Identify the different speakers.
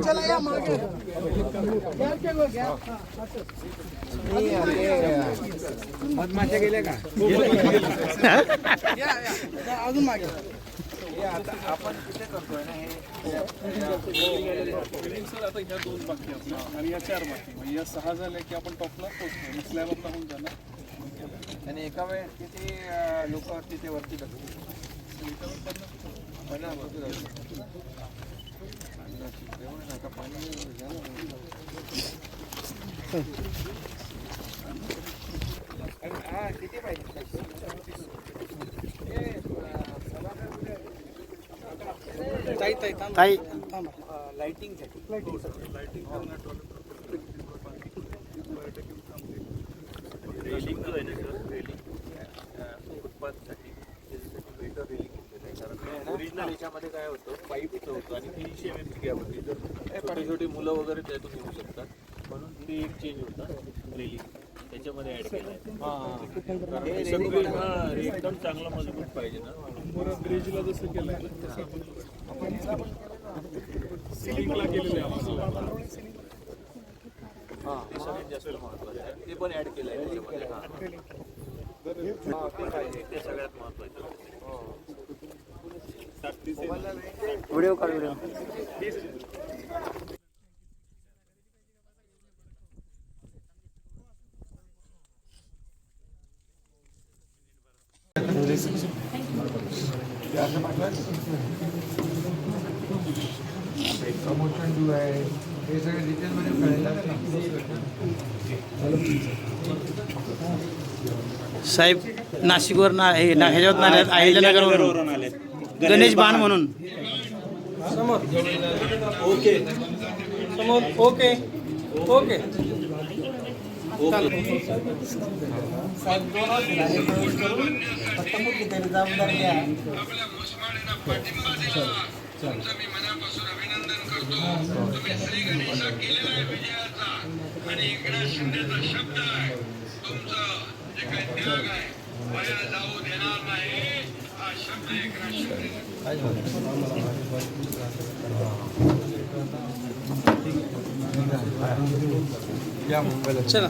Speaker 1: चला या मागे मधमाशा गेल्या का अजून मागे आता आपण कुठे करतोय ना हे
Speaker 2: सर आता ह्या 2 बाकी असतात आणि या 4 बाकी म्हणजे या 6 झाल्या की आपण टॉपला पोहोचतो स्लॅबला होऊन जाणार
Speaker 1: आणि एका वेळेस किती लोक तिथे वरती बसतील 50 आता पाणी किती पाहिजे
Speaker 3: ताई
Speaker 1: लाइटिंग
Speaker 4: रेलिंग जो आहे ना सर रेलिंग फुटपाथसाठी त्याच्यासाठी बेटर रेलिंग केलेलं आहे कारण ओरिजिनल याच्यामध्ये काय होतं पाईपच होतं आणि 300 mm गॅप होती तर छोटे छोटे मुलं वगैरे त्यातून येऊ शकतात म्हणून ते एक चेंज होता रेलिंग त्याच्यामध्ये ऍड केलं आहे कारण हे सगळं एकदम चांगला मजबूत पाहिजे ना
Speaker 2: ब्रिजला जसं केलं तसं आपण सिलिंगला केलेलं आहे
Speaker 4: ते सगळ्यात जास्त महत्त्वाचं आहे ते पण ऍड केलं आहे त्याच्यामध्ये ते सगळ्यात महत्त्वाचं
Speaker 3: व्हिडिओ काढ व्हिडिओ
Speaker 1: प्रमोशन जो आहे हे सगळं डिटेलमध्ये कळेल
Speaker 3: साहेब नाशिकवरून ह्याच्यावर अहिल्यानगरवरून आले गणेश बाण म्हणून
Speaker 5: समोर ओके समोर ओके ओके साहेब करून फक्त मुख्य तरी जबाबदारी घ्या
Speaker 6: मी मनापासून अभिनंदन करतो तुम्ही श्री गणेशा केलेला आहे विजयाचा आणि एकनाथ शिंदेचा शब्द आहे तुमचं जे काही त्याग आहे वाया जाऊ देणार नाही हा शब्द एकनाथ शिंदे
Speaker 1: या मुंबईला
Speaker 3: चला